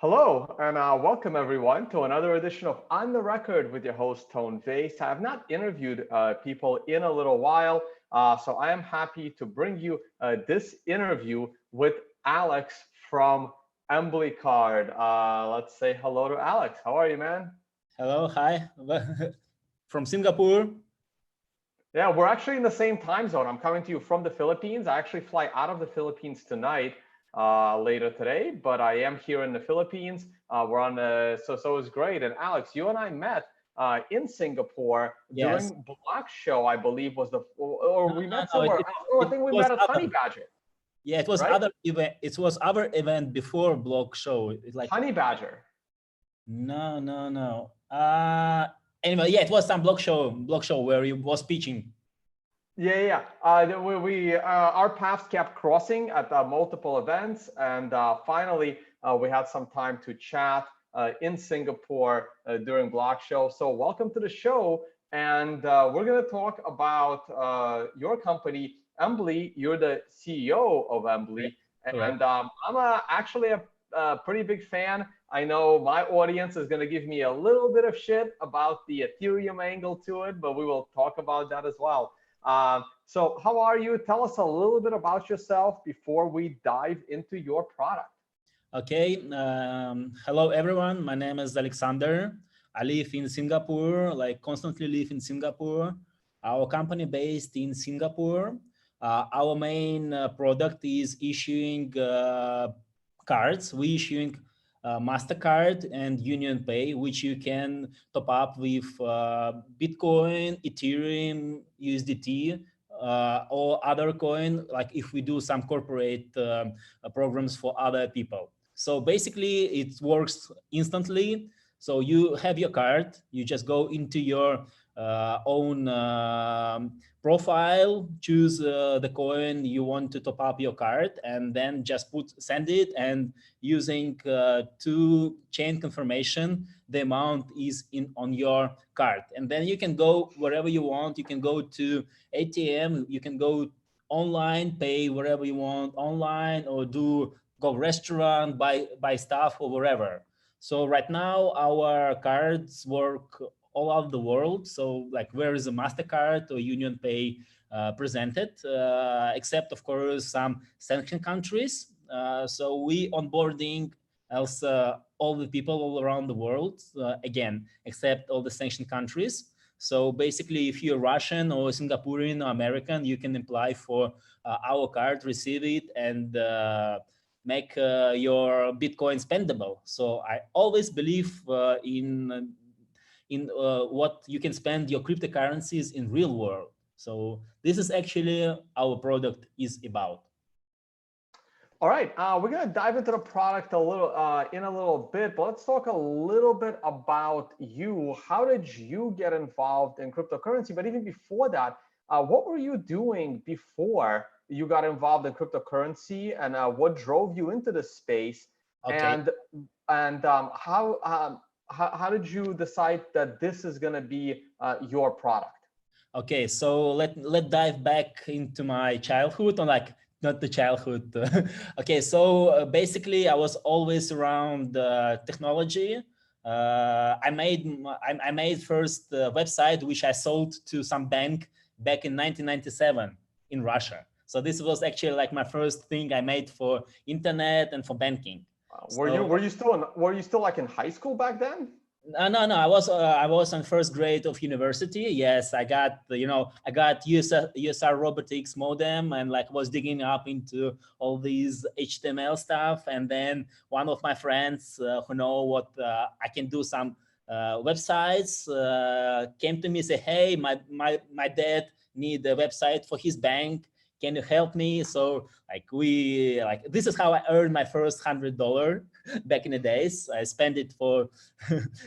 Hello, and welcome everyone to another edition of On the Record with your host, Tone Vays. I have not interviewed people in a little while, so I am happy to bring you this interview with Alex from Embily Card. Let's say hello to Alex. How are you, man? Hello, hi, from Singapore. Yeah, we're actually in the same time zone. I'm coming to you from the Philippines. I actually fly out of the Philippines tonight, later today, but I am here in the Philippines. We're on so it's great. And Alex, you and I met in Singapore Yes. during Block Show, I believe was or we met No, somewhere else. Oh, I it think we was met at Honey other. Badger, Yeah, it was right? other event. It was our event before Blog Show. It's like Honey Badger. no. Anyway, yeah, it was some blog show where you was pitching. Yeah. Our paths kept crossing at multiple events, and finally we had some time to chat in Singapore during Block Show. So welcome to the show, and we're going to talk about your company, Embily. You're the CEO of Embily, Correct. and actually a pretty big fan. I know my audience is going to give me a little bit of shit about the Ethereum angle to it, but we will talk about that as well. So how are you? Tell us a little bit about yourself before we dive into your product. Okay. Hello, everyone. My name is Alexander. I live in Singapore, like constantly live in Singapore. Our company based in Singapore. Our main product is issuing cards. We issuing MasterCard and Union Pay, which you can top up with Bitcoin, Ethereum, USDT, or other coin, like if we do some corporate programs for other people. So basically, it works instantly. So you have your card, you just go into your own profile, choose the coin you want to top up your card, and then just send it, and using two chain confirmation, the amount is in on your card, and then you can go wherever you want. You can go to ATM, you can go online, pay wherever you want online, or go restaurant, buy stuff, or wherever. So right now our cards work all over the world. So like where is a MasterCard or Union Pay presented, except of course some sanctioned countries. So we onboarding else all the people all around the world, again, except all the sanctioned countries. So basically, if you're Russian or Singaporean or American, you can apply for our card, receive it, and make your Bitcoin spendable. So I always believe in what you can spend your cryptocurrencies in real world. So this is actually our product is about. All right, we're going to dive into the product a little in a little bit, but let's talk a little bit about you. How did you get involved in cryptocurrency? But even before that, what were you doing before you got involved in cryptocurrency, and what drove you into this space? Okay. And how did you decide that this is going to be your product? Okay, so let dive back into my childhood, or like not the childhood. Okay, so basically I was always around technology. I made first website which I sold to some bank back in 1997 in Russia. So this was actually like my first thing I made for internet and for banking. Were you still like in high school back then? No. I was in first grade of university. Yes, I got USR robotics modem, and like was digging up into all these HTML stuff. And then one of my friends who know what I can do some websites came to me, say, hey, my dad need a website for his bank. Can you help me? So this is how I earned my first $100 back in the days. I spent it for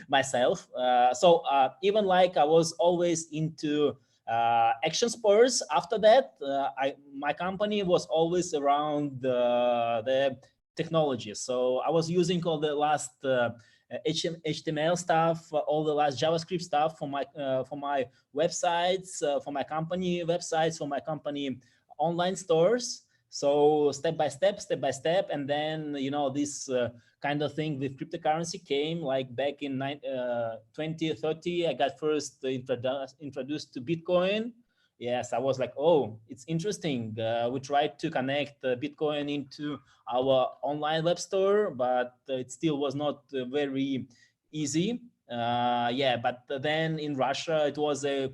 myself. So even like I was always into action sports. After that, my company was always around the technology. So I was using all the last HTML stuff, all the last JavaScript stuff for my websites, for my company websites, for my company online stores. So step by step, and then this kind of thing with cryptocurrency came like back in 2030. I got first introduced to Bitcoin. Yes, I was like, oh, it's interesting. We tried to connect Bitcoin into our online web store, but it still was not very easy. Yeah, but then in Russia, it was a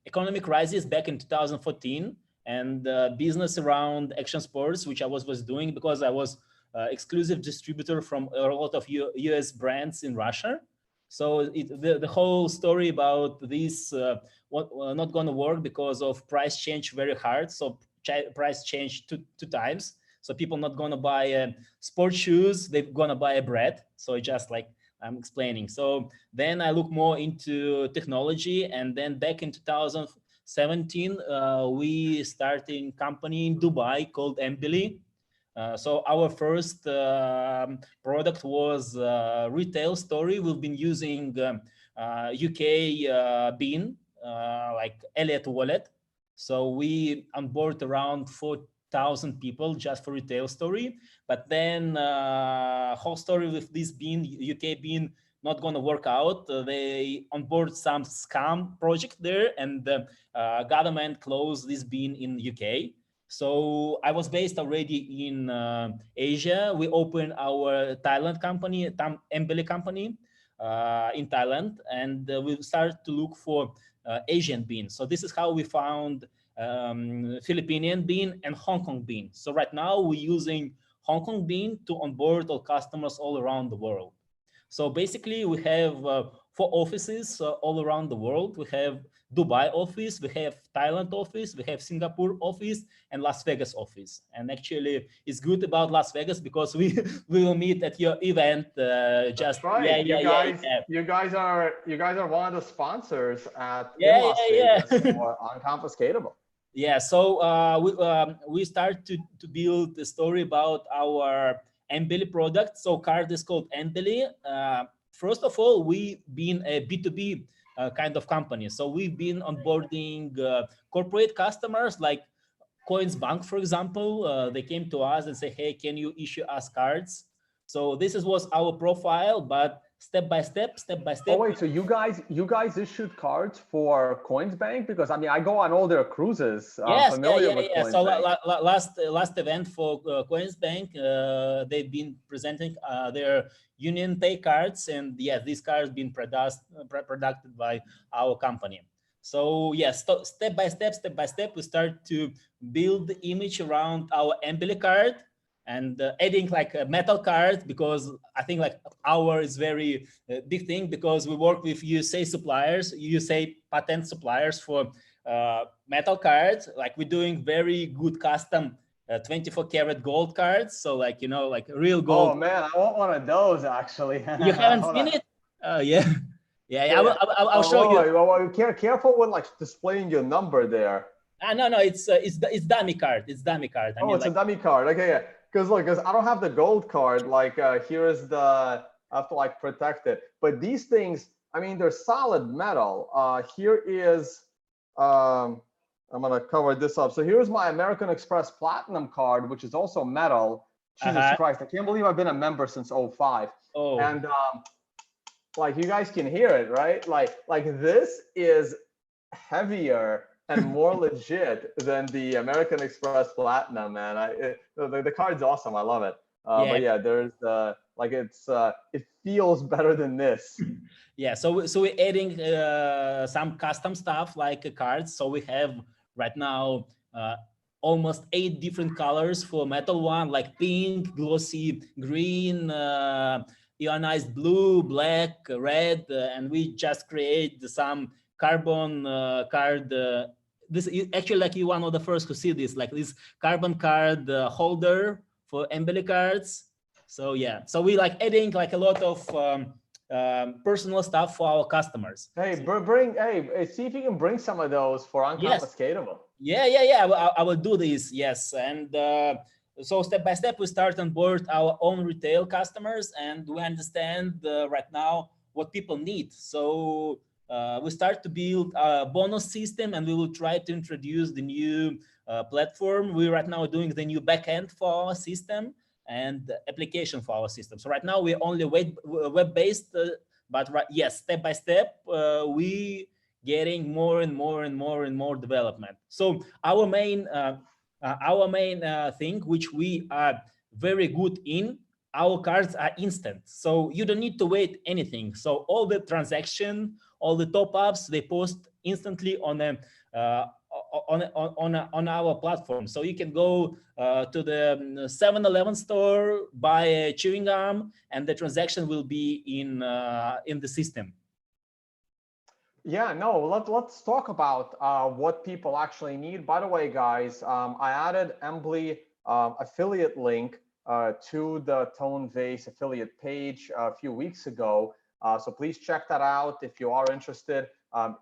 economic crisis back in 2014, and business around action sports, which I was doing because I was exclusive distributor from a lot of US brands in Russia. So the whole story about this not going to work because of price change very hard. So price change two times. So people not going to buy sports shoes, they're going to buy a bread. So it's just like I'm explaining. So then I look more into technology, and then back in 2017, we started a company in Dubai called Embily. So our first product was retail story. We've been using UK bean, like Elliott wallet. So we onboard around 4,000 people just for retail story. But then whole story with this bean, UK bean, not going to work out. They onboard some scam project there, and the government closed this bean in UK. So I was based already in Asia. We opened our Thailand company, Embily company in Thailand, and we started to look for Asian beans. So this is how we found Philippine bean and Hong Kong bean. So right now we're using Hong Kong bean to onboard all customers all around the world. So basically we have 4 offices all around the world. We have Dubai office, we have Thailand office, we have Singapore office, and Las Vegas office. And actually, it's good about Las Vegas because we will meet at your event. That's right. You guys are one of the sponsors at in Las Vegas for Unconfiscatable. Yeah. So we start to build the story about our Embily product. So card is called Embily. First of all, we've been a B2B kind of company. So we've been onboarding corporate customers like Coins Bank, for example. They came to us and say, hey, can you issue us cards? So this was our profile, but step by step. Oh wait, so you guys issued cards for Coins Bank? Because I mean, I go on all their cruises. Yes, I'm familiar with Coins so Bank. last event for Coins Bank, they've been presenting their Union Pay cards, and yes, these cards been produced by our company. So yes, step by step, we start to build the image around our Embily card, and adding like a metal card, because I think like our is very big thing, because we work with USA suppliers, USA patent suppliers for metal cards. Like we're doing very good custom 24 karat gold cards. So like, like real gold. Oh man, I want one of those actually. You haven't seen it? Yeah. Yeah. I'll show you. Well, careful with like displaying your number there. No, it's dummy card. It's dummy card. I mean, it's a dummy card. Okay, yeah. Because look, I don't have the gold card. Like here is I have to like protect it. But these things, I mean, they're solid metal. Here is, I'm gonna cover this up. So here's my American Express Platinum card, which is also metal. Jesus Christ, I can't believe I've been a member since 2005. Oh. And like you guys can hear it, right? Like this is heavier and more legit than the American Express Platinum, man. The card's awesome. I love it. But yeah, there's like it feels better than this. Yeah. So we're adding some custom stuff like cards. So we have right now almost 8 different colors for metal one, like pink, glossy green, ionized blue, black, red, and we just create some carbon card. This is actually like you one of the first to see this, like this carbon card holder for Embily cards. So yeah, so we like adding like a lot of personal stuff for our customers. Hey, see if you can bring some of those for Unconfiscatable. Yes. Yeah. I will do this. Yes, and so step by step we start on board our own retail customers, and we understand right now what people need. So we start to build a bonus system, and we will try to introduce the new platform. We're right now doing the new backend for our system and the application for our system. So right now we're only web-based, but yes, step by step, we getting more and more and more and more development. So our main thing, which we are very good in, our cards are instant. So you don't need to wait anything. So all the transaction, all the top-ups, they post instantly on our platform. So you can go to the 7-Eleven store, buy a chewing gum, and the transaction will be in the system. Yeah, no, let's talk about what people actually need. By the way, guys, I added Embily affiliate link to the Tone Vays affiliate page a few weeks ago. So please check that out if you are interested.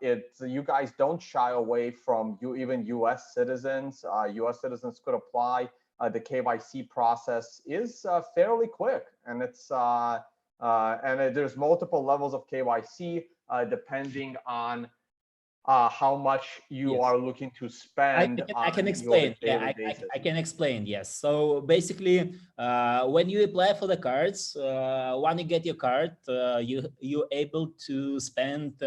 You guys don't shy away from even U.S. citizens. U.S. citizens could apply. The KYC process is fairly quick, and there's multiple levels of KYC depending on how much you are looking to spend. I can explain. Yeah, I can explain. Yes. So basically, when you apply for the cards, when you get your card, you're able to spend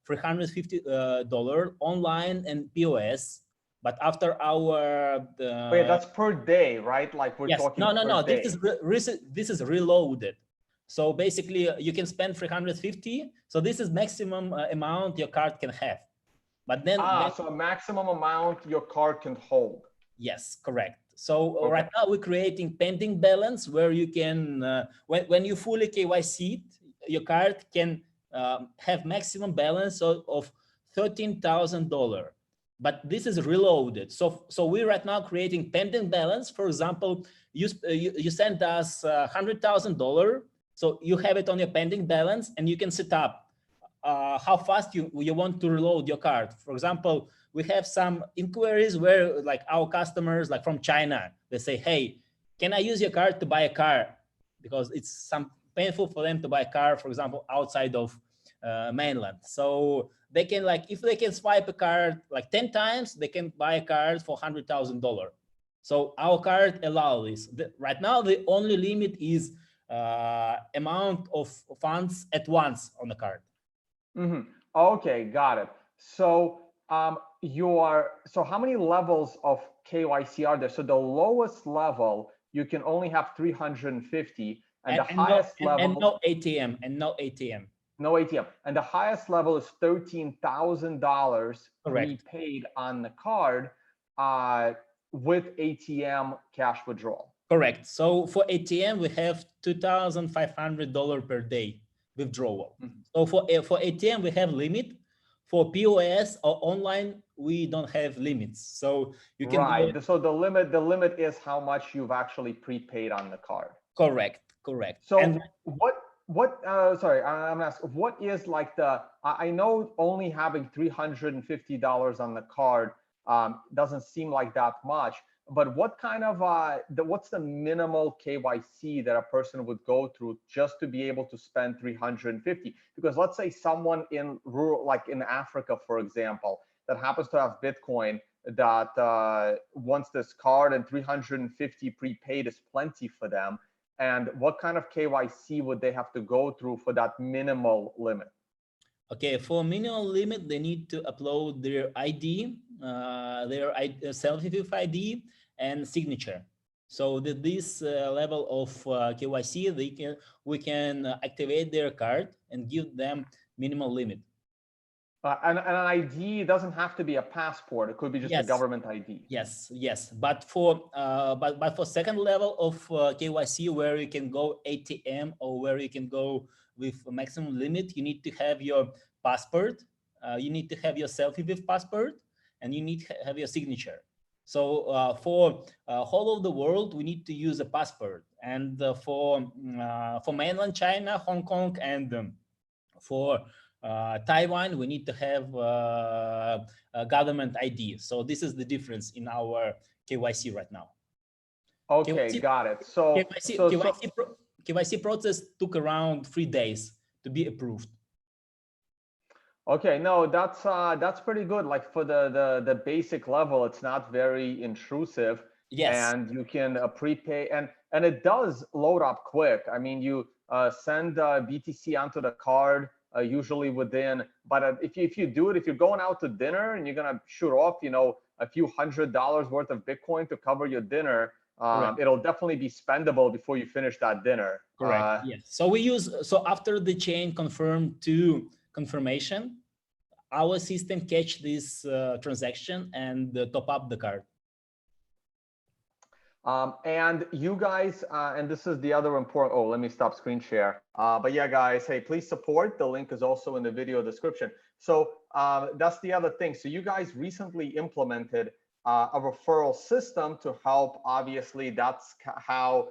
$350 online and POS. But after our wait, that's per day, right? Like we're talking. No. This is reloaded. So basically, you can spend $350. So this is maximum amount your card can have. But then, so a maximum amount your card can hold. Yes, correct. So right now we're creating pending balance where you can, when you fully KYC, your card can have maximum balance of $13,000. But this is reloaded. So we're right now creating pending balance. For example, you send us $100,000. So you have it on your pending balance, and you can set up how fast you want to reload your card. For example, we have some inquiries where like our customers, like from China, they say, hey, can I use your card to buy a car? Because it's painful for them to buy a car, for example, outside of mainland. So they can, like, if they can swipe a card like 10 times, they can buy a card for $100,000. So our card allows this. Right now, the only limit is amount of funds at once on the card. Okay, got it. So so how many levels of KYC are there? So the lowest level, you can only have 350, and the highest level, and no ATM, no ATM, and the highest level is $13,000 prepaid on the card with ATM cash withdrawal. Correct. So for ATM, we have $2,500 per day withdrawal. So for ATM, we have limit. For POS or online, we don't have limits. So you can So the limit is how much you've actually prepaid on the card. Correct. So sorry, I'm gonna ask, what is like I know only having $350 on the card doesn't seem like that much. But what kind of what's the minimal KYC that a person would go through just to be able to spend 350? Because let's say someone in rural, like in Africa, for example, that happens to have Bitcoin, that wants this card, and 350 prepaid is plenty for them. And what kind of KYC would they have to go through for that minimal limit? Okay, for minimal limit, they need to upload their ID, their self-identified ID, and signature. So that this level of KYC, we can activate their card and give them minimal limit. And an ID doesn't have to be a passport; it could be just a government ID. Yes. But for second level of KYC, where you can go ATM or where you can go with a maximum limit, you need to have your passport, you need to have your selfie with passport, and you need to have your signature. So for whole of the world, we need to use a passport. And for mainland China, Hong Kong, and for Taiwan, we need to have a government ID. So this is the difference in our KYC right now. Okay, got it. So KYC process took around 3 days to be approved. Okay, no, that's pretty good. Like for the basic level, it's not very intrusive, Yes, and you can prepay, and it does load up quick. I mean, you send BTC onto the card usually within. But if you do it, if you're going out to dinner and you're gonna shoot off, a few $100 worth of Bitcoin to cover your dinner, correct. it'll definitely be spendable before you finish that dinner. Correct. Yes. So we use, so after the chain confirm to confirmation, our system catch this transaction and top up the card. And you guys, and this is the other important, oh, let me stop screen share. But yeah, guys, hey, please support. The link is also in the video description. So that's the other thing. So you guys recently implemented a referral system to help. Obviously, that's how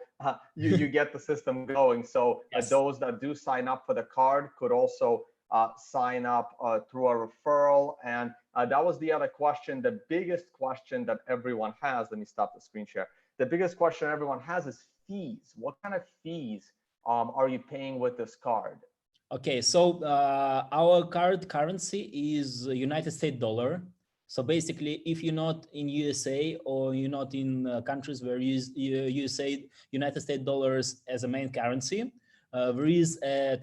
you get the system going. So Yes. those that do sign up for the card could also sign up through a referral. And that was the other question, the biggest question that everyone has. Let me stop the screen share. The biggest question everyone has is fees. What kind of fees are you paying with this card? Okay, so our card currency is United States dollar. So basically, if you're not in USA or you're not in countries where you say United States dollars as a main currency, there is a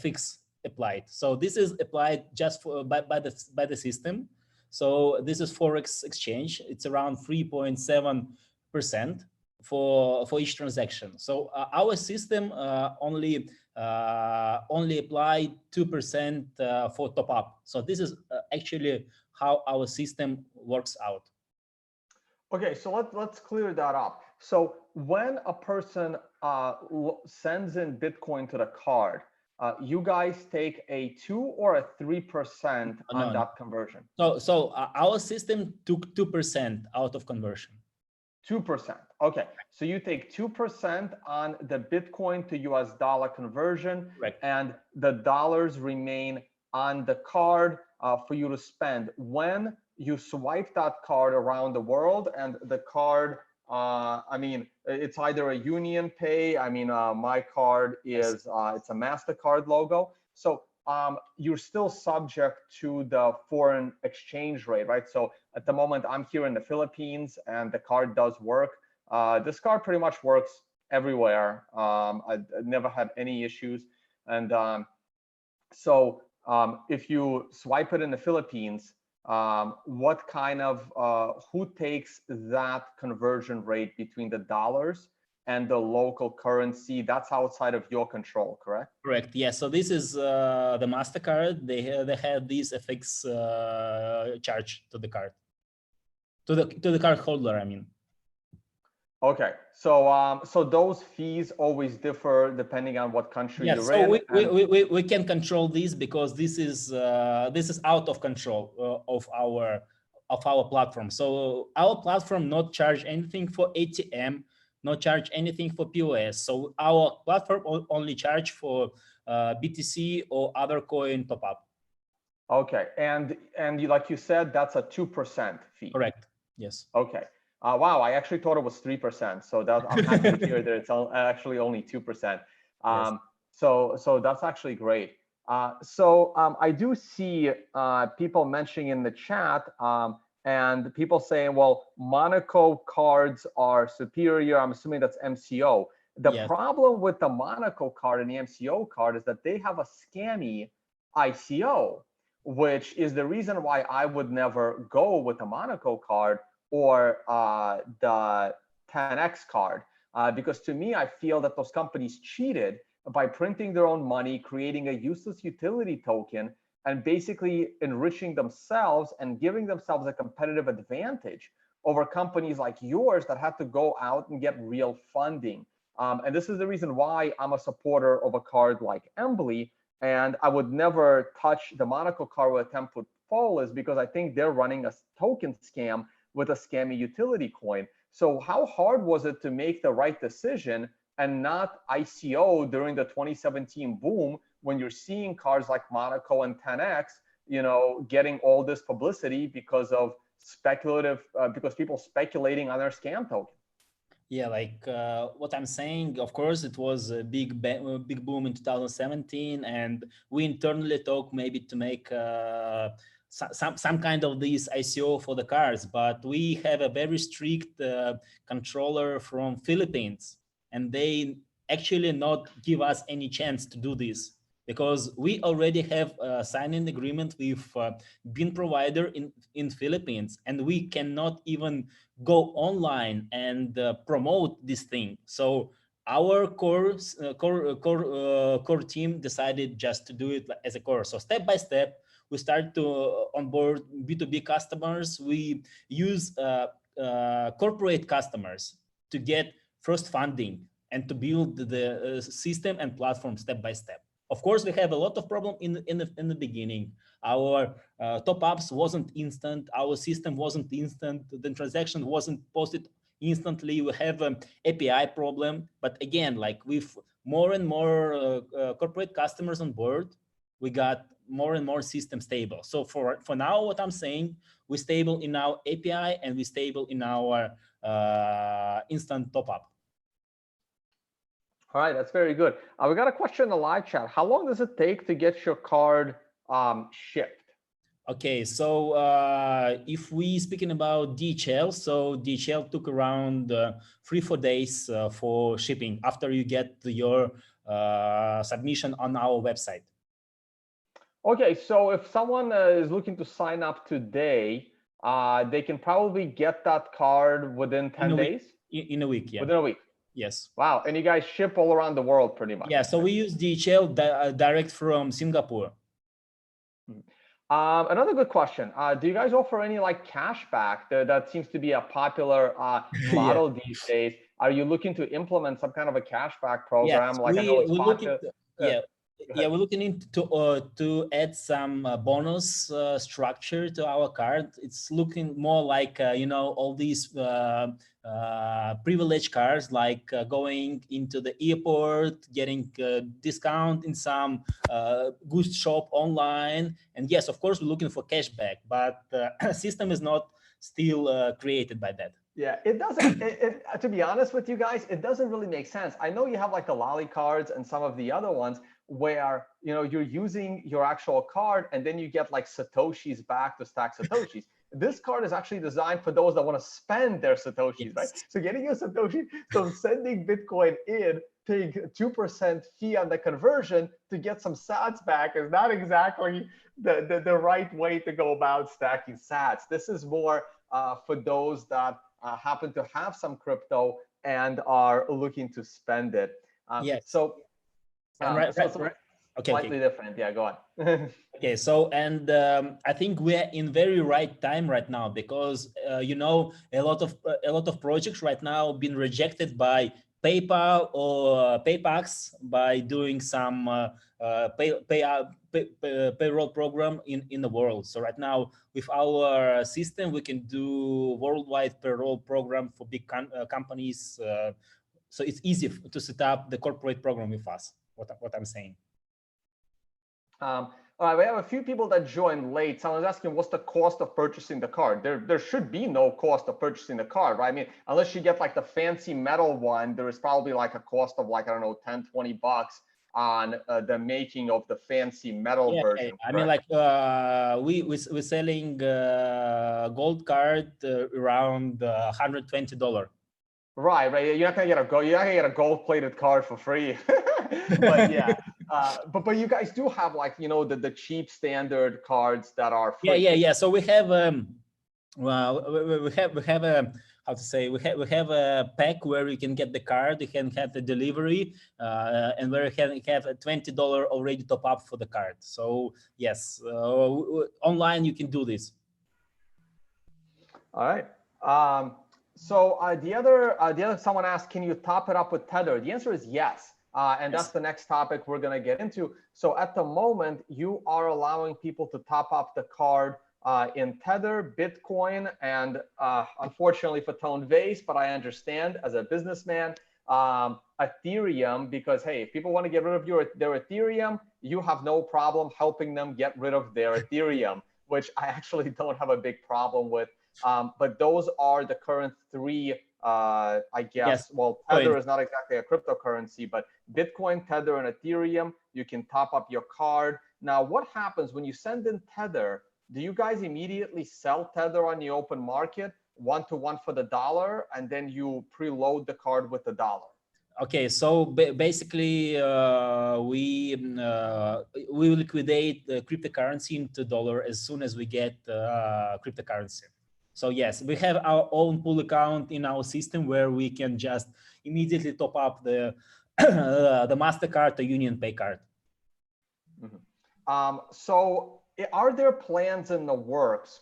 fix applied. So this is applied just by the system. So this is Forex exchange. It's around 3.7% for each transaction. So our system only apply 2% for top up. So this is actually how our system works out. Okay, so let's clear that up. So when a person sends in Bitcoin to the card, you guys take a 2 or a 3% on that conversion? So our system took 2% out of conversion. 2%. Okay, so you take 2% on the Bitcoin to US dollar conversion, Correct. And the dollars remain on the card for you to spend. When you swipe that card around the world, and the card, I mean, it's either a Union Pay. I mean, my card is it's a MasterCard logo. So you're still subject to the foreign exchange rate, right? So at the moment, I'm here in the Philippines, and the card does work. This card pretty much works everywhere. I never had any issues. And so if you swipe it in the Philippines, what kind of, who takes that conversion rate between the dollars and the local currency? That's outside of your control, correct? Correct. Yeah. So this is the MasterCard. They have this FX charge to the card, to the card holder, I mean. Okay. So so those fees always differ depending on what country you're in. We can control this because this is out of control of our platform. So our platform not charge anything for ATM, not charge anything for POS. So our platform only charge for BTC or other coin top up. Okay, and you, like you said, that's a 2% fee. Correct. Yes. Okay. Wow, I actually thought it was 3%. So that I'm happy to hear that it's actually only 2%. Yes. So that's actually great. So I do see people mentioning in the chat, and people saying, well, Monaco cards are superior. I'm assuming that's MCO. The problem with the Monaco card and the MCO card is that they have a scammy ICO, which is the reason why I would never go with the Monaco card or the 10x card, because to me, I feel that those companies cheated by printing their own money, creating a useless utility token, and basically enriching themselves and giving themselves a competitive advantage over companies like yours that had to go out and get real funding. And this is the reason why I'm a supporter of a card like Embily, and I would never touch the Monaco card with a 10-foot pole, is because I think they're running a token scam with a scammy utility coin. So how hard was it to make the right decision and not ICO during the 2017 boom, when you're seeing cards like Monaco and 10x, getting all this publicity because of speculative, because people speculating on their scam token? Yeah, like what I'm saying, of course, it was a big boom in 2017, and we internally talk maybe to make some kind of this ICO for the cars, but we have a very strict controller from Philippines, and they actually not give us any chance to do this because we already have a signing agreement with BIN provider in Philippines, and we cannot even go online and promote this thing. So our core team decided just to do it as a core. So step by step, we start to onboard B2B customers. We use corporate customers to get first funding and to build the system and platform step by step. Of course, we have a lot of problem in the beginning. Our top ups wasn't instant. Our system wasn't instant. The transaction wasn't posted instantly. We have an API problem. But again, like with more and more corporate customers on board, we got more and more system stable. So for now, what I'm saying, we're stable in our API and we're stable in our instant top up. All right, that's very good. We got a question in the live chat. How long does it take to get your card shipped? Okay, so if we speaking about DHL, so DHL took around 3-4 days for shipping after you get your submission on our website. Okay, so if someone is looking to sign up today, they can probably get that card within 10 days? In a week, yeah. Within a week? Yes. Wow, and you guys ship all around the world pretty much. Yeah, so we use DHL direct from Singapore. Another good question. Do you guys offer any like cash back? That seems to be a popular model these days. Are you looking to implement some kind of a cashback program? Yes, like I know it's popular. We're looking into to add some bonus structure to our card. It's looking more like all these privileged cards, like going into the airport, getting discount in some goods shop online. And yes, of course, we're looking for cashback, but system is not still created by that. Yeah, it doesn't. To be honest with you guys, it doesn't really make sense. I know you have like the lolly cards and some of the other ones where you're using your actual card and then you get like satoshis back to stack satoshis. This card is actually designed for those that want to spend their satoshis, right? So getting your satoshi, so sending Bitcoin in, paying 2% fee on the conversion to get some sats back is not exactly the right way to go about stacking sats. This is more for those that happen to have some crypto and are looking to spend it. Yes. So, right. Okay, slightly different. Yeah, go on. Okay, so and I think we're in very right time right now because a lot of projects right now been rejected by PayPal or PayPax by doing some payroll program in the world. So right now with our system, we can do worldwide payroll program for big companies. So it's easy to set up the corporate program with us. What I'm saying. All right, we have a few people that joined late. Someone's asking, what's the cost of purchasing the card? There should be no cost of purchasing the card, right? I mean, unless you get like the fancy metal one, there is probably like a cost of like, I don't know, 10, 20 bucks on the making of the fancy metal version. I mean, like we're selling gold card around $120. Right. You're not gonna get a gold-plated card for free. But yeah, but you guys do have like the cheap standard cards that are free. Yeah. So we have we have a how to say we have a pack where you can get the card, you can have the delivery, and where you can have a $20 already top up for the card. So yes, online you can do this. All right. So the other someone asked, can you top it up with Tether? The answer is yes. And that's the next topic we're going to get into. So at the moment, you are allowing people to top up the card in Tether, Bitcoin, and unfortunately for Tone Vays, but I understand as a businessman, Ethereum, because hey, if people want to get rid of their Ethereum, you have no problem helping them get rid of their Ethereum, which I actually don't have a big problem with. But those are the current three I guess, Yes. well, Tether is not exactly a cryptocurrency, but Bitcoin, Tether, and Ethereum, you can top up your card. Now, what happens when you send in Tether? Do you guys immediately sell Tether on the open market, 1-to-1 for the dollar, and then you preload the card with the dollar? Okay, so basically, we liquidate the cryptocurrency into dollar as soon as we get cryptocurrency. So yes, we have our own pool account in our system where we can just immediately top up the the Mastercard, the Union Pay card. So are there plans in the works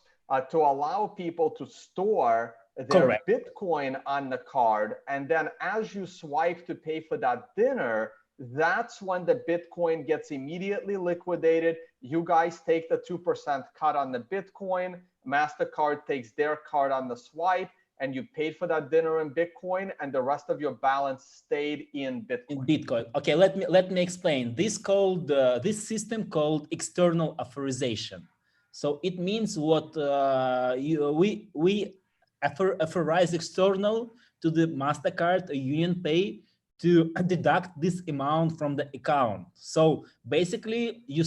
to allow people to store their Correct. Bitcoin on the card, and then as you swipe to pay for that dinner, that's when the Bitcoin gets immediately liquidated? You guys take the 2% cut on the Bitcoin, MasterCard takes their card on the swipe, and you paid for that dinner in Bitcoin, and the rest of your balance stayed in Bitcoin. In Bitcoin. Okay, let me explain. This system called external authorization. So it means what we authorize external to the Mastercard or Union Pay to deduct this amount from the account. So basically, you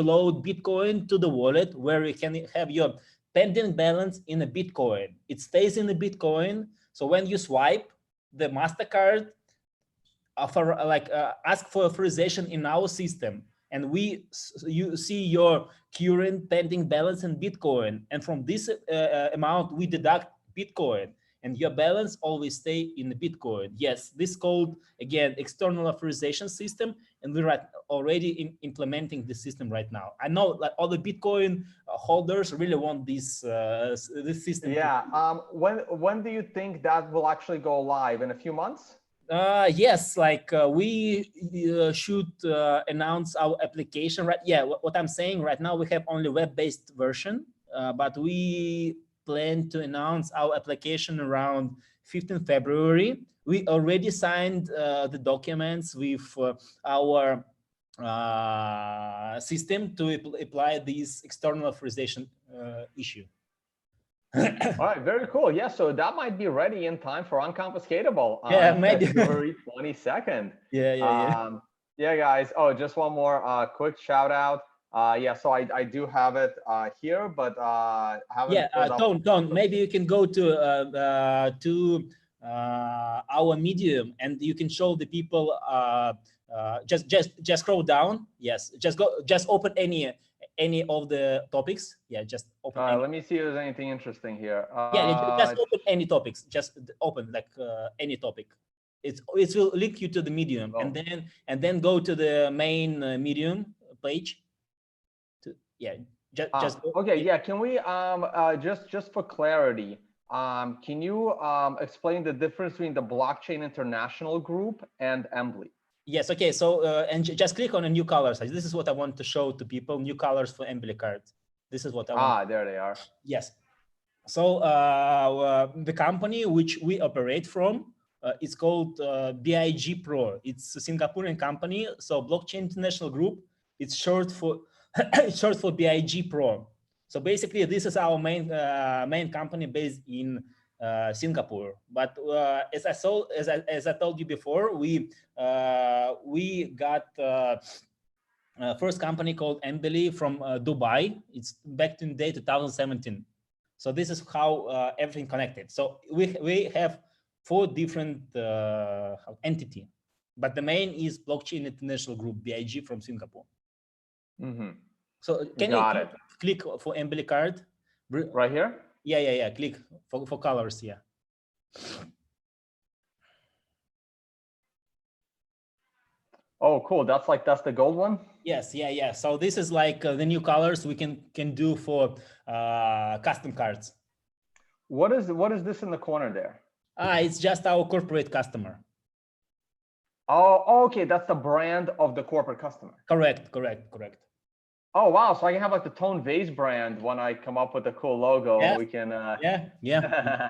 load Bitcoin to the wallet where you can have your pending balance in a Bitcoin. It stays in the Bitcoin. So when you swipe, the Mastercard ask for authorization in our system, and you see your current pending balance in Bitcoin, and from this amount we deduct Bitcoin, and your balance always stay in the Bitcoin. Yes, this called again external authorization system, and we're already implementing the system right now. I know like all the Bitcoin holders really want this system. Yeah. When do you think that will actually go live? In a few months? Yes, like we should announce our application, right? Yeah, what I'm saying right now, we have only web-based version, but we plan to announce our application around 15th February. We already signed the documents with our system to apply this external authorization issue. All right, very cool. Yeah, so that might be ready in time for Unconfiscatable on maybe. February 22nd. Yeah. Yeah, guys. Oh, just one more quick shout out. Yeah, so I do have it here, but haven't pulled up. Don't. Maybe you can go to our Medium, and you can show the people. Just scroll down. Yes, just open any of the topics. Yeah, just open. Let me see if there's anything interesting here. Just open any topics. Just open like any topic. It will link you to the Medium, and then go to the main Medium page. Okay. Yeah. Can we just for clarity, can you explain the difference between the Blockchain International Group and Embily? Yes. Okay. So and just click on a new colors. This is what I want to show to people. New colors for Embily cards. This is what I want. There they are. Yes. So the company which we operate from is called BIG Pro. It's a Singaporean company. So Blockchain International Group. It's short for BIG Pro. So basically, this is our main company based in Singapore. But as I told you before, we got first company called Embily from Dubai. It's back in the day 2017. So this is how everything connected. So we have 4 different entity, but the main is Blockchain International Group, BIG from Singapore. So can you click for Embily card? Right here? Yeah. Click for colors. Yeah. Oh, cool. That's the gold one? Yes. Yeah. So this is like the new colors we can do for custom cards. What is this in the corner there? It's just our corporate customer. Oh, okay. That's the brand of the corporate customer. Correct. Oh, wow. So I can have like the Tone Vays brand when I come up with a cool logo. Yeah. We can. Yeah.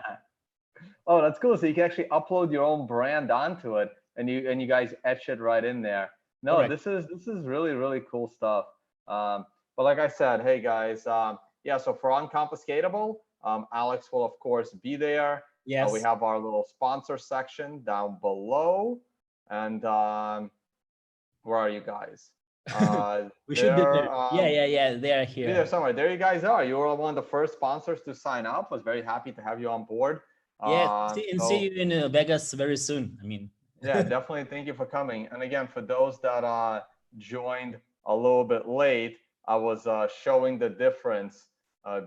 Oh, that's cool. So you can actually upload your own brand onto it, and you guys etch it right in there. No, correct. This is really, really cool stuff. But like I said, hey guys, yeah. So for Unconfiscatable, Alex will of course be there. Yes. We have our little sponsor section down below. And where are you guys? We should be there. Yeah. They are Be here. there somewhere. There you guys are. You were one of the first sponsors to sign up. Was very happy to have you on board. Yes, see you in Vegas very soon. I mean, yeah, definitely. Thank you for coming. And again, for those that joined a little bit late, I was showing the difference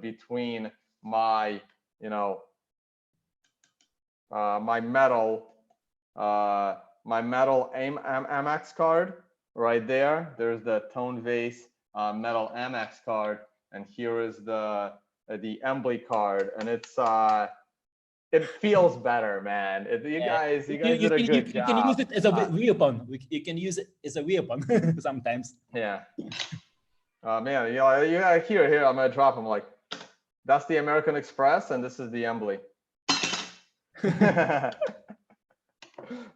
between my, my metal Amex card right there. There's the Vays metal Amex card, and here is the Embily card, and it's it feels better, man. You guys did a good job. You can use it as a weapon. You can use it as a weapon sometimes. Yeah. Man, you gotta here. I'm gonna drop them like, that's the American Express, and this is the Embily.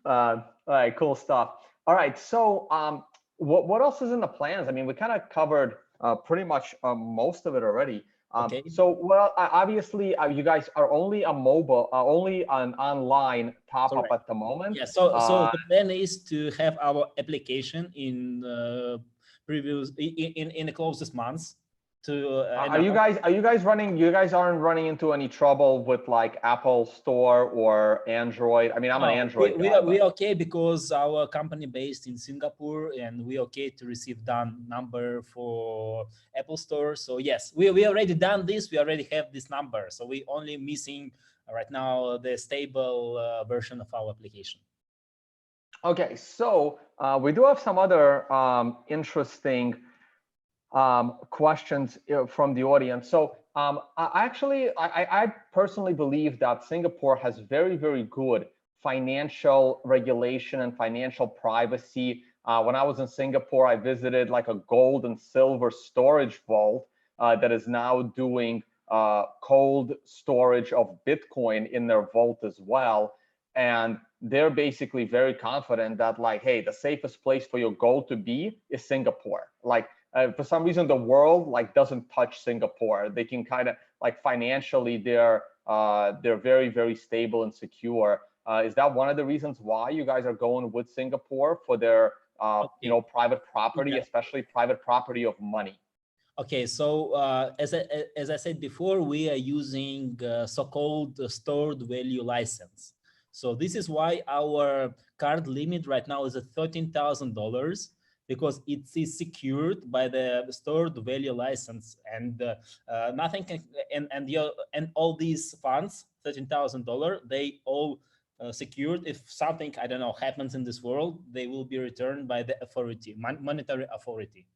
All right, cool stuff. All right, so what else is in the plans? I mean, we kind of covered pretty much most of it already. Okay. So, well, obviously, you guys are only a mobile, only an online pop-up at the moment. Yeah. So the plan is to have our application in previews in the closest months. Are you guys running? You guys aren't running into any trouble with like Apple Store or Android? I mean, I'm an Android guy. We're okay because our company based in Singapore, and we're okay to receive done number for Apple Store. So yes, we already done this. We already have this number. So we only missing right now the stable version of our application. Okay, so we do have some other interesting questions from the audience. So I personally believe that Singapore has very, very good financial regulation and financial privacy. When I was in Singapore, I visited like a gold and silver storage vault that is now doing cold storage of Bitcoin in their vault as well. And they're basically very confident that like, hey, the safest place for your gold to be is Singapore. Like, for some reason, the world like doesn't touch Singapore. They can kind of like financially, they're very, very stable and secure. Is that one of the reasons why you guys are going with Singapore for their private property, especially private property of money? Okay, so as I said before, we are using so-called stored value license. So this is why our card limit right now is at $13,000. Because it is secured by the stored value license, and nothing can, and all these funds, $13,000, they all secured. If something, I don't know, happens in this world, they will be returned by the authority, monetary authority.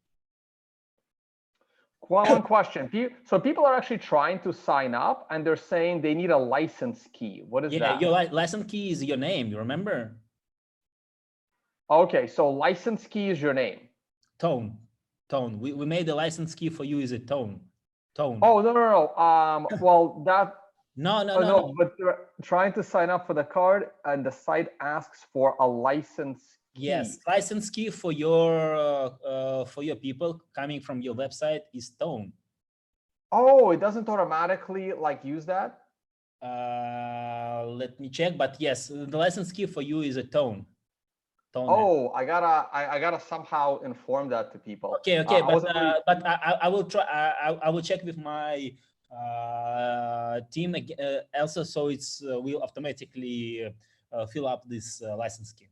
One question. So people are actually trying to sign up, and they're saying they need a license key. What is that? Your license key is your name. You remember? Okay, so license key is your name. Tone. We made the license key for you. Is it Tone? Oh no. Well, that. No. But they're trying to sign up for the card, and the site asks for a license key. Yes, license key for your people coming from your website is Tone. Oh, it doesn't automatically like use that. Let me check. But yes, the license key for you is a Tone. Oh, I gotta somehow inform that to people. Okay, but I will try. I will check with my team also, so it's will automatically fill up this license key.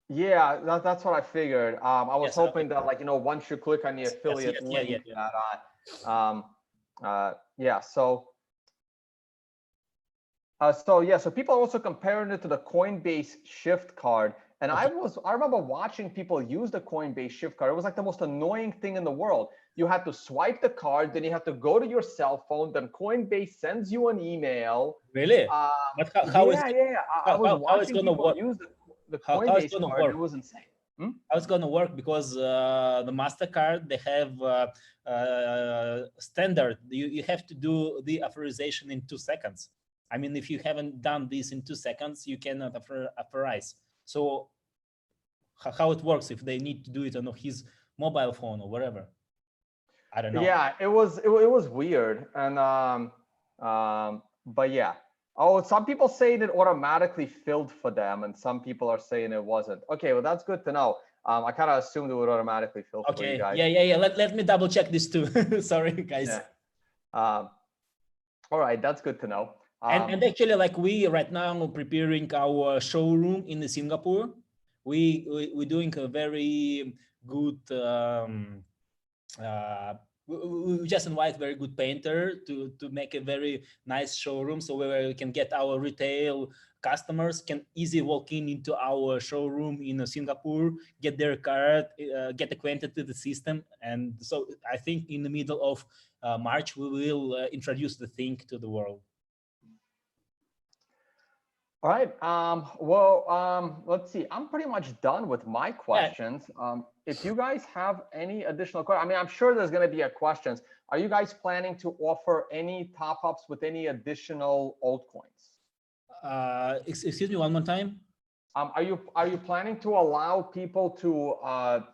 Yeah, that's what I figured. I was hoping that like once you click on the affiliate link, So people are also comparing it to the Coinbase Shift card. And I remember watching people use the Coinbase Shift card. It was like the most annoying thing in the world. You had to swipe the card, then you have to go to your cell phone, then Coinbase sends you an email. Really? I was watching people use the Coinbase card. It was insane. How it's going to work? Because the MasterCard, they have standard. You have to do the authorization in 2 seconds. I mean, if you haven't done this in 2 seconds, you cannot authorize. So how it works if they need to do it on his mobile phone or whatever? I don't know. Yeah, it was weird, and but yeah. Oh, some people saying it automatically filled for them, and some people are saying it wasn't. Okay, well, that's good to know. I kind of assumed it would automatically fill for you Okay. guys. Yeah. Let me double check this too. Sorry, guys. Yeah. All right, that's good to know. And actually, like we right now preparing our showroom in Singapore. We're doing a very good. We just invite very good painter to make a very nice showroom, so where we can get our retail customers can easily walk into our showroom in Singapore, get their card, get acquainted with the system. And so I think in the middle of March we will introduce the thing to the world. All right. Let's see. I'm pretty much done with my questions. If you guys have any additional questions, I mean, I'm sure there's going to be questions. Are you guys planning to offer any top-ups with any additional altcoins? Excuse me, one more time. Are you planning to allow people to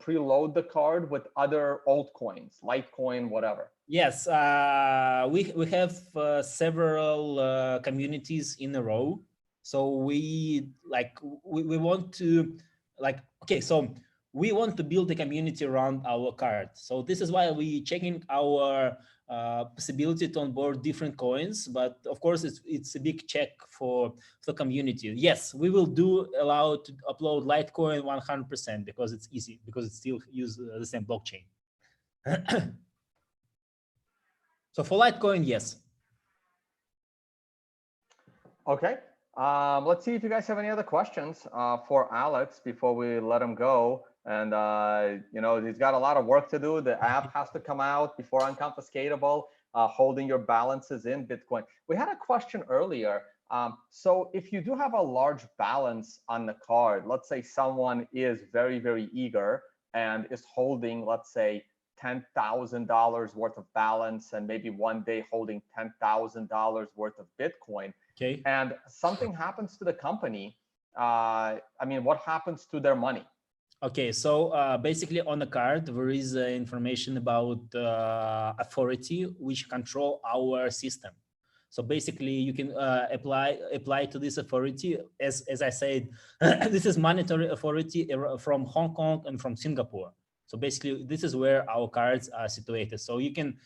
preload the card with other altcoins, Litecoin, whatever? Yes, we have several communities in a row. So we want to so we want to build a community around our card. So this is why we checking our possibility to onboard different coins. But of course, it's a big check for the community. Yes, we will allow to upload Litecoin 100% because it's easy, because it still use the same blockchain. So for Litecoin, yes. Okay. Let's see if you guys have any other questions for Alex before we let him go. And, you know, he's got a lot of work to do. The app has to come out before Unconfiscatable, holding your balances in Bitcoin. We had a question earlier. So if you do have a large balance on the card, let's say someone is very, very eager and is holding, let's say, $10,000 worth of balance and maybe one day holding $10,000 worth of Bitcoin. Okay. And something happens to the company. I mean, what happens to their money? Okay, so basically on the card, there is information about authority which control our system. So basically you can apply to this authority. As I said, this is monetary authority from Hong Kong and from Singapore. So basically this is where our cards are situated. So you can,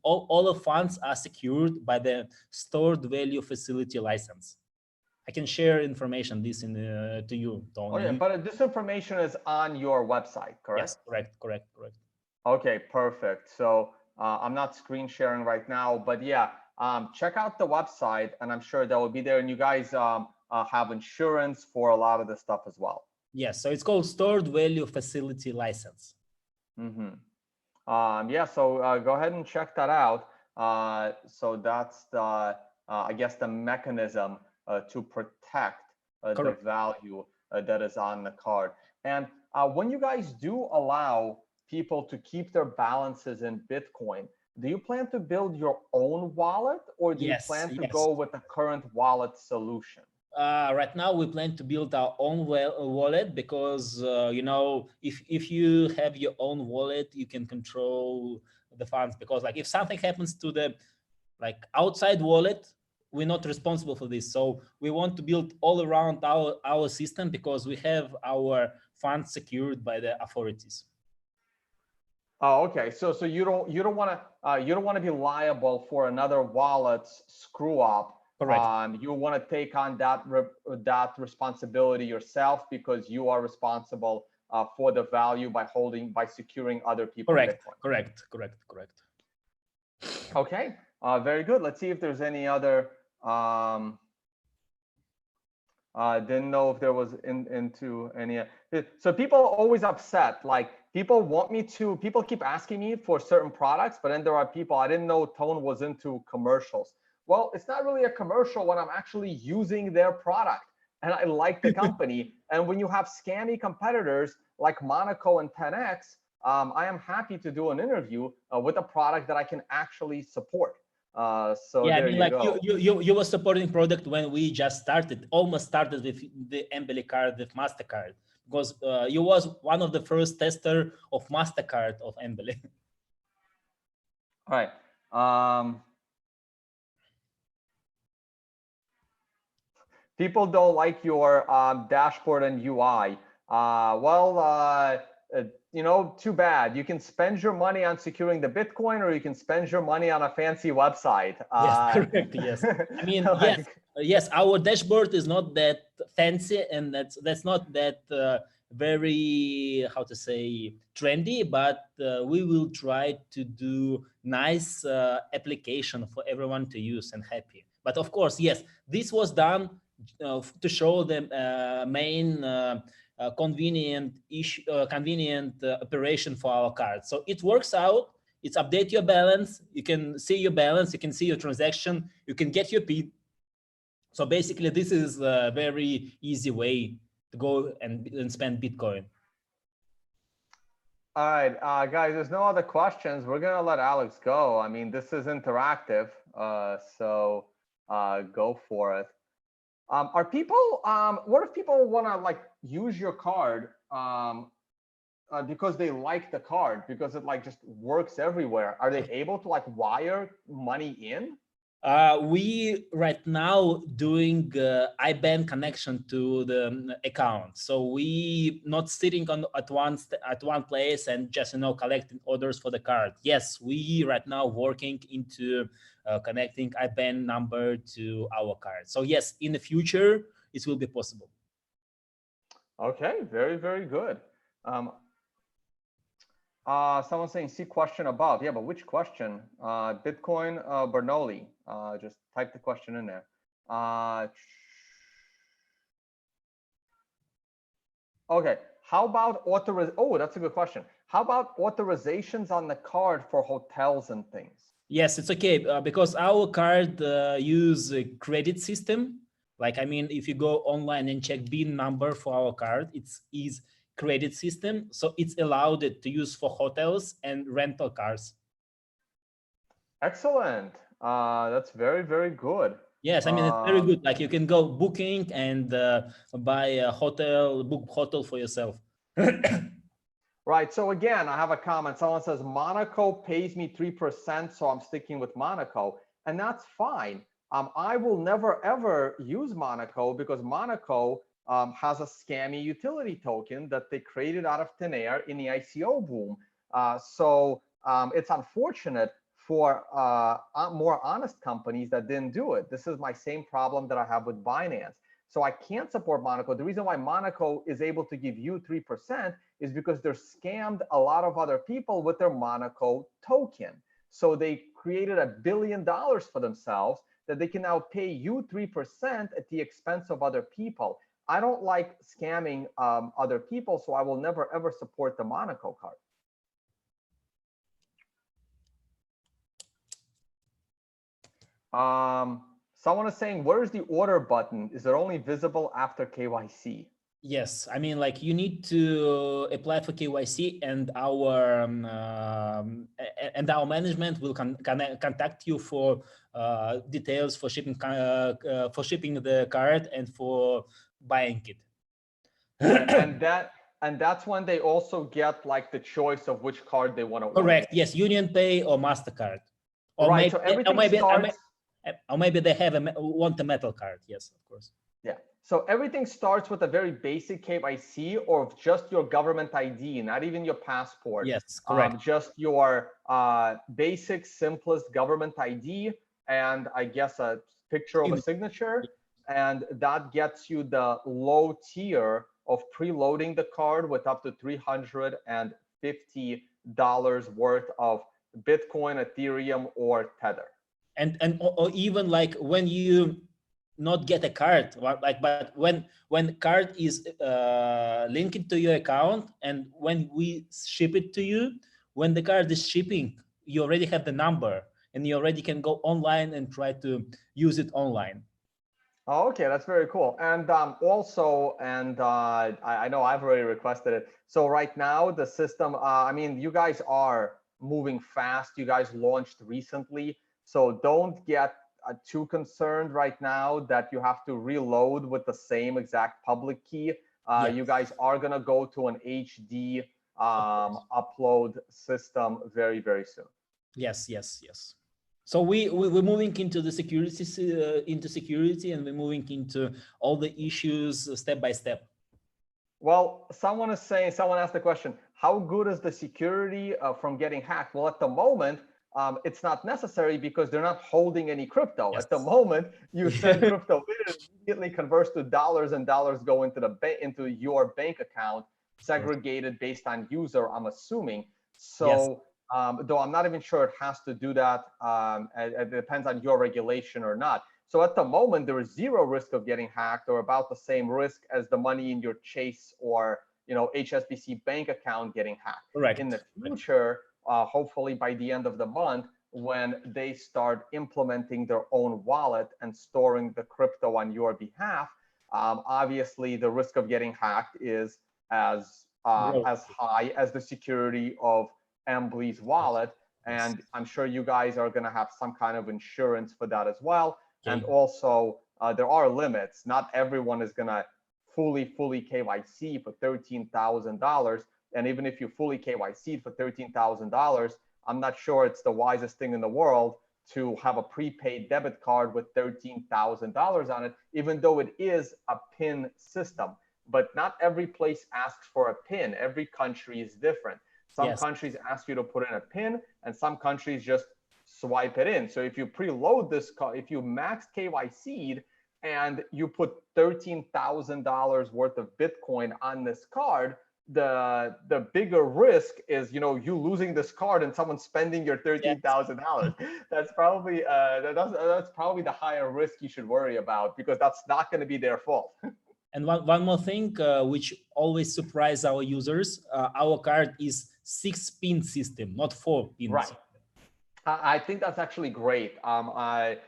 all the funds are secured by the stored value facility license. I can share information this to you, Tony. Oh yeah, but this information is on your website, correct? Yes, correct. Okay, perfect. So I'm not screen sharing right now, but yeah, check out the website and I'm sure that will be there. And you guys have insurance for a lot of this stuff as well. Yes, so it's called Stored Value Facility License. Yeah, so go ahead and check that out. So that's the, I guess, the mechanism to protect the value that is on the card. And when you guys do allow people to keep their balances in Bitcoin, do you plan to build your own wallet, or do you plan to go with the current wallet solution? Right now, we plan to build our own wallet because, you know, if you have your own wallet, you can control the funds. Because like if something happens to the outside wallet, we're not responsible for this. So we want to build all around our system because we have our funds secured by the authorities. Oh, okay. So you don't want to be liable for another wallet's screw up. Correct. You want to take on that responsibility yourself because you are responsible for the value by securing other people's Bitcoin. Correct. Okay. Very good. Let's see if there's any other. Didn't know if there was into any. So people are always upset. Like people keep asking me for certain products, but then there are people, I didn't know Tone was into commercials. Well, it's not really a commercial when I'm actually using their product and I like the company. And when you have scammy competitors like Monaco and 10X, I am happy to do an interview with a product that I can actually support. So yeah, there I mean, you go. You were supporting product when we just started, almost started with the Embily card with MasterCard, because you was one of the first tester of MasterCard of Embily. All right. People don't like your dashboard and UI. You know, too bad. You can spend your money on securing the Bitcoin, or you can spend your money on a fancy website. Yes, correct. Yes. I mean, yes, like, yes. Our dashboard is not that fancy, and that's not that very, how to say, trendy. But we will try to do nice application for everyone to use and happy. But of course, yes, this was done to show the main convenient operation for our card. So it works out. It's update your balance. You can see your balance. You can see your transaction. You can get your PIN. So basically, this is a very easy way to go and spend Bitcoin. all right, guys, there's no other questions. We're going to let Alex go. I mean, this is interactive, so go for it. Are people, what if people want to like use your card because they like the card, because it like just works everywhere? Are they able to like wire money in? We right now doing IBAN connection to the account, so we not sitting on at one place and just collecting orders for the card. Yes, we right now working into connecting IBAN number to our card. So yes, in the future it will be possible. Okay, very, very good. Someone saying, see question above. Yeah, but which question? Bitcoin Bernoulli. Just type the question in there. Okay, how about oh, that's a good question. How about authorizations on the card for hotels and things? Yes, it's okay because our card use a credit system. Like, I mean, if you go online and check BIN number for our card, it's credit system, so it's allowed it to use for hotels and rental cars. Excellent. That's very, very good. Yes, I mean, it's very good. Like, you can go booking and buy a hotel, book hotel for yourself. Right. So again, I have a comment. Someone says Monaco pays me 3%, so I'm sticking with Monaco, and that's fine. I will never ever use Monaco because Monaco has a scammy utility token that they created out of thin air in the ICO boom. So it's unfortunate for more honest companies that didn't do it. This is my same problem that I have with Binance. So I can't support Monaco. The reason why Monaco is able to give you 3% is because they're scammed a lot of other people with their Monaco token. So they created $1 billion for themselves that they can now pay you 3% at the expense of other people. I don't like scamming other people, so I will never ever support the Monaco card. Someone is saying, where is the order button? Is it only visible after KYC? Yes, I mean, like, you need to apply for KYC, and our management will contact you for details for shipping the card and for buying it. and that's when they also get like the choice of which card they want to order. Correct. Yes, Union Pay or MasterCard. Or right. Maybe, so everything starts. Or maybe they want a metal card. Yes, of course. Yeah. So everything starts with a very basic KYC or just your government ID, not even your passport. Yes, correct. Just your basic, simplest government ID, and I guess a picture of a signature. And that gets you the low tier of preloading the card with up to $350 worth of Bitcoin, Ethereum, or Tether. Or even like when you not get a card, like, but when card is linked to your account, and when we ship it to you, when the card is shipping, you already have the number and you already can go online and try to use it online. Oh, okay, that's very cool. And also, and I know I've already requested it. So right now the system, I mean, you guys are moving fast. You guys launched recently. So don't get too concerned right now that you have to reload with the same exact public key. Yes. You guys are going to go to an HD upload system very, very soon. Yes, yes, yes. So we're moving into the security, and we're moving into all the issues step by step. Well, someone asked the question, how good is the security from getting hacked? Well, at the moment, it's not necessary because they're not holding any crypto. Yes. At the moment, you send crypto in, it immediately converts to dollars, and dollars go into your bank account, segregated based on user, I'm assuming. So, yes. Though I'm not even sure it has to do that. It depends on your regulation or not. So at the moment, there is zero risk of getting hacked, or about the same risk as the money in your Chase or HSBC bank account getting hacked. Correct. In the future, hopefully by the end of the month, when they start implementing their own wallet and storing the crypto on your behalf, obviously the risk of getting hacked is as high as the security of Embily's wallet. And I'm sure you guys are going to have some kind of insurance for that as well. And also, there are limits. Not everyone is going to fully KYC for $13,000. And even if you fully KYC for $13,000, I'm not sure it's the wisest thing in the world to have a prepaid debit card with $13,000 on it, even though it is a PIN system. But not every place asks for a PIN. Every country is different. Some countries ask you to put in a PIN, and some countries just swipe it in. So if you preload this card, if you max KYC'd and you put $13,000 worth of Bitcoin on this card, the bigger risk is you losing this card and someone spending your $13,000. That's probably that's probably the higher risk you should worry about, because that's not going to be their fault. And one more thing, which always surprise our users, our card is 6-pin system, not 4 pins. Right. I think that's actually great.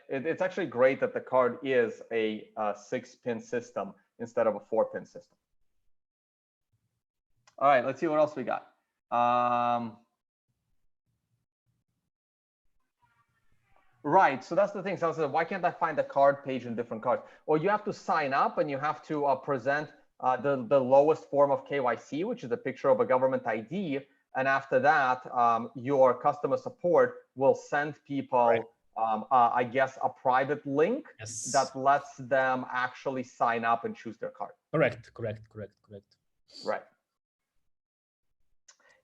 It's actually great that the card is a 6-pin system instead of a 4-pin system. All right, let's see what else we got. Right, so that's the thing. Someone says, why can't I find the card page in different cards? Well, you have to sign up and you have to present the lowest form of KYC, which is a picture of a government ID. And after that, your customer support will send people, I guess, a private link that lets them actually sign up and choose their card. Correct. Right.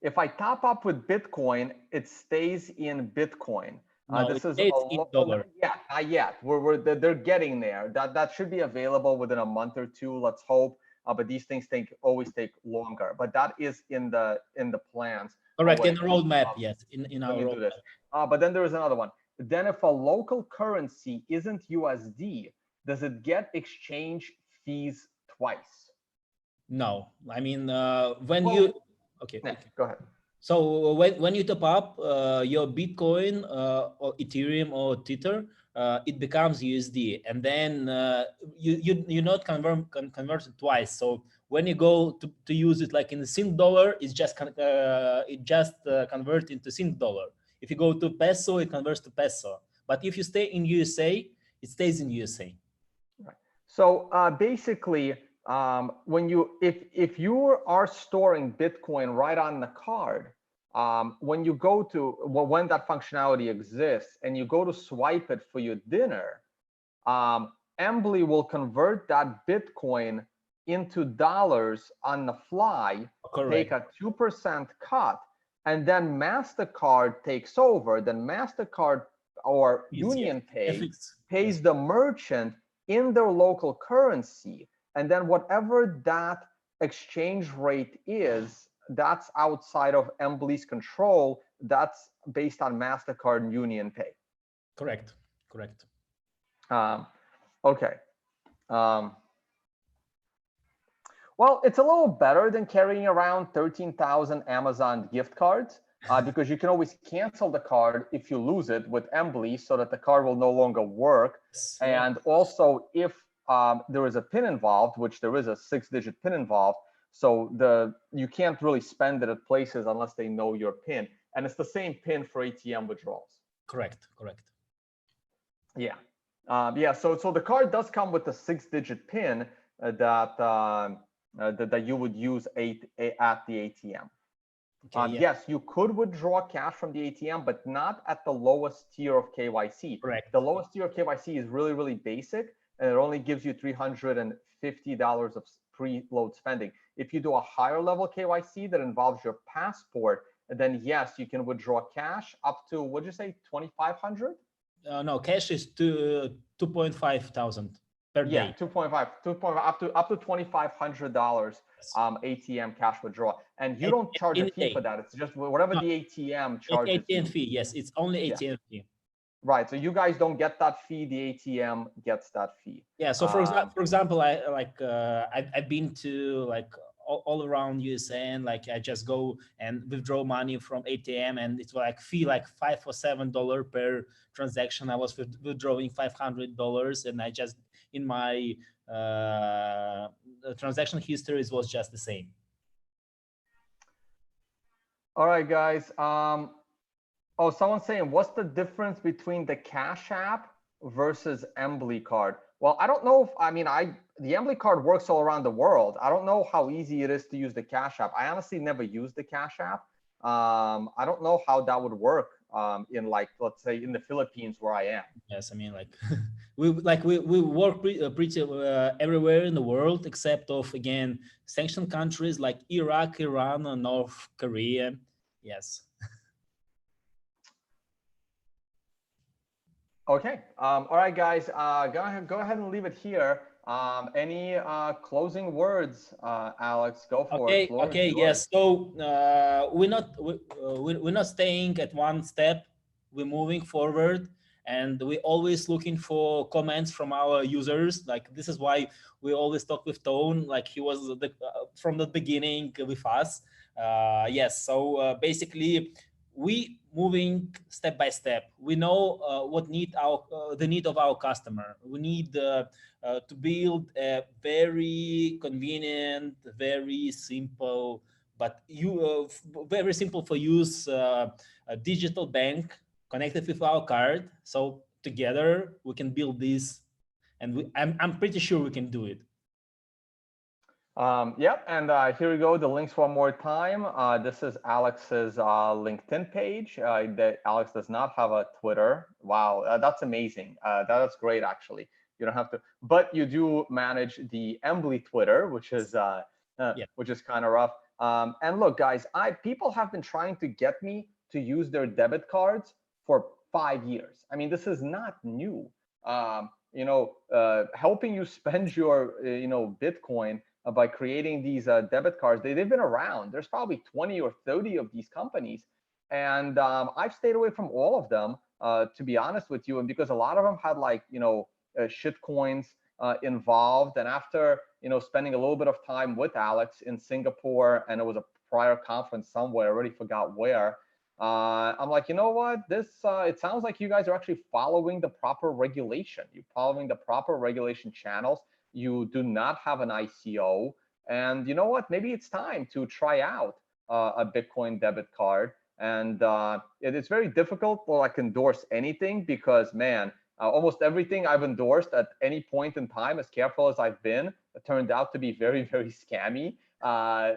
If I top up with Bitcoin, it stays in Bitcoin. No, this is in dollar. Yeah, not yet. They're getting there. That should be available within a month or two. Let's hope. But these things always take longer. But that is in the plans. Correct, in the roadmap, yes. In our roadmap. But then there is another one. Then if a local currency isn't USD, does it get exchange fees twice? No, I mean when okay, go ahead. So when you top up your Bitcoin or Ethereum or Tether, it becomes USD, and then you not convert it twice. So when you go to use it like in the Sing dollar, it's just convert into Sing dollar. If you go to peso, it converts to peso. But if you stay in USA, it stays in USA. Right. So basically, if you are storing Bitcoin right on the card, when you go to when that functionality exists and you go to swipe it for your dinner, Embily will convert that Bitcoin into dollars on the fly. Correct. Take a 2% cut, and then MasterCard takes over. Then MasterCard or UnionPay pays the merchant in their local currency. And then whatever that exchange rate is, that's outside of Embily's control. That's based on MasterCard and UnionPay. Correct. Okay. Well, it's a little better than carrying around 13,000 Amazon gift cards because you can always cancel the card if you lose it with Embily, so that the card will no longer work. And also, if there is a PIN involved, which there is a 6-digit PIN involved, so you can't really spend it at places unless they know your PIN. And it's the same PIN for ATM withdrawals. Correct. Yeah. So the card does come with a 6-digit PIN that you would use at the ATM. Okay, yeah, Yes, you could withdraw cash from the ATM, but not at the lowest tier of KYC. correct. The lowest tier of KYC is really, really basic, and it only gives you $350 of preload spending. If you do a higher level KYC that involves your passport, then yes, you can withdraw cash up to, what'd you say, 2,500? No, cash is 2.5 thousand per Yeah, day. 2.5 up to $2,500 Yes. ATM cash withdrawal, and you And don't charge in a a fee for day. that. It's just whatever No, the ATM charges ATM you. fee. Yes, it's only Yeah, ATM fee. right. So you guys don't get that fee. The ATM gets that fee. Yeah. So for example, I've been to like all around USA, and like I just go and withdraw money from ATM, and it's like fee like $5 or $7 per transaction. I was withdrawing $500, and I just in my transaction history it was just the same. All right, guys. Oh, someone's saying, what's the difference between the Cash App versus Embily card? Well, I don't know if, the Embily card works all around the world. I don't know how easy it is to use the Cash App. I honestly never used the Cash App. I don't know how that would work in, like, let's say in the Philippines where I am. Yes, I mean, like we work pretty everywhere in the world except of, again, sanctioned countries like Iraq, Iran, and North Korea. Yes. Okay. All right, guys. Go ahead and leave it here. Any closing words, Alex? Go for it. Okay. Floor is Okay. yours. Yes. So we're not staying at one step. We're moving forward, and we're always looking for comments from our users. Like, this is why we always talk with Tone. Like, he was from the beginning with us. Yes. So basically, we moving step by step. We know what the need of our customer. We need to build a very convenient, very simple, but very simple for use a digital bank connected with our card. So together we can build this, and I'm pretty sure we can do it. Yep, and here we go. The links one more time. This is Alex's LinkedIn page. That Alex does not have a Twitter. Wow, that's amazing. That's great, actually. You don't have to, but you do manage the Embly Twitter, which is kind of rough. And look, guys, people have been trying to get me to use their debit cards for 5 years. I mean, this is not new. Helping you spend your Bitcoin by creating these debit cards. They've been around. There's probably 20 or 30 of these companies. And I've stayed away from all of them, to be honest with you. And because a lot of them had shit coins involved. And after, spending a little bit of time with Alex in Singapore, and it was a prior conference somewhere, I already forgot where, I'm like, you know what, it sounds like you guys are actually following the proper regulation. You're following the proper regulation channels. You do not have an ICO. And you know what, maybe it's time to try out a Bitcoin debit card. And it is very difficult to endorse anything because, man, almost everything I've endorsed at any point in time, as careful as I've been, it turned out to be very, very scammy.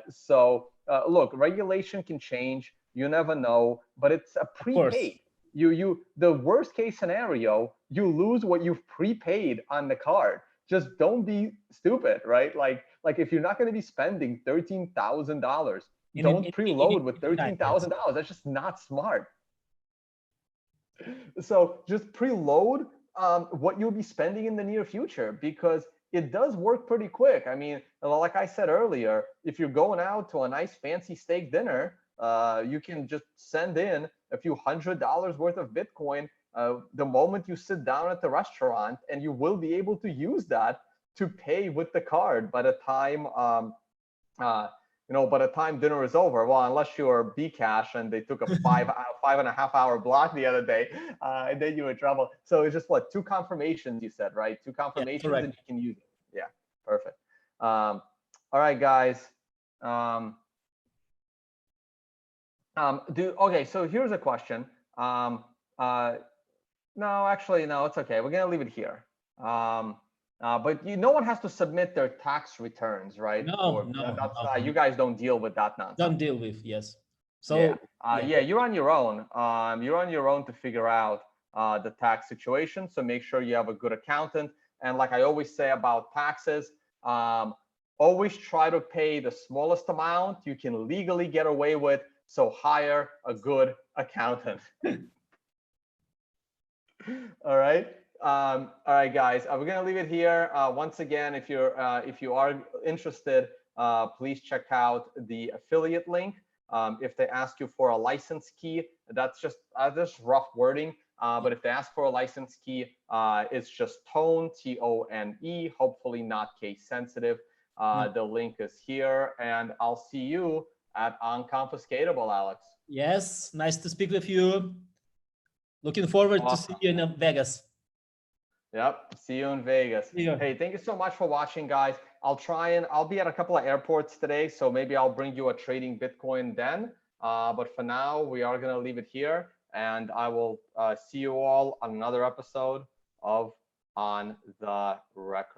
So look, regulation can change. You never know, but it's a prepaid. The worst case scenario, you lose what you've prepaid on the card. Just don't be stupid, right? Like if you're not going to be spending $13,000, don't preload with $13,000. That's just not smart. So just preload what you'll be spending in the near future, because it does work pretty quick. I mean, like I said earlier, if you're going out to a nice fancy steak dinner, you can just send in a few $100s worth of Bitcoin the moment you sit down at the restaurant, and you will be able to use that to pay with the card by the time by the time dinner is over. Well, unless you're Bcash and they took a 5.5 hour block the other day, and then you're in trouble. So it's just two confirmations you said, right? Two confirmations, and you can use it. Yeah, perfect. All right, guys. Okay, so here's a question. No, actually, no, it's okay. We're gonna leave it here. But no one has to submit their tax returns, right? No. You guys don't deal with that nonsense. Don't deal with, yes. So yeah, you're on your own. You're on your own to figure out the tax situation. So make sure you have a good accountant. And like I always say about taxes, always try to pay the smallest amount you can legally get away with. So hire a good accountant. All right. All right, guys. We're gonna leave it here. Once again, if you are interested, please check out the affiliate link. If they ask you for a license key, that's just rough wording. But if they ask for a license key, it's just tone, TONE. Hopefully not case sensitive. The link is here, and I'll see you at Unconfiscatable, Alex. Yes, nice to speak with you. Looking forward to see you in Vegas. Yep. See you in Vegas. Hey, thank you so much for watching, guys. I'll be at a couple of airports today, so maybe I'll bring you a trading Bitcoin then. But for now, we are going to leave it here, and I will see you all on another episode of On the Record.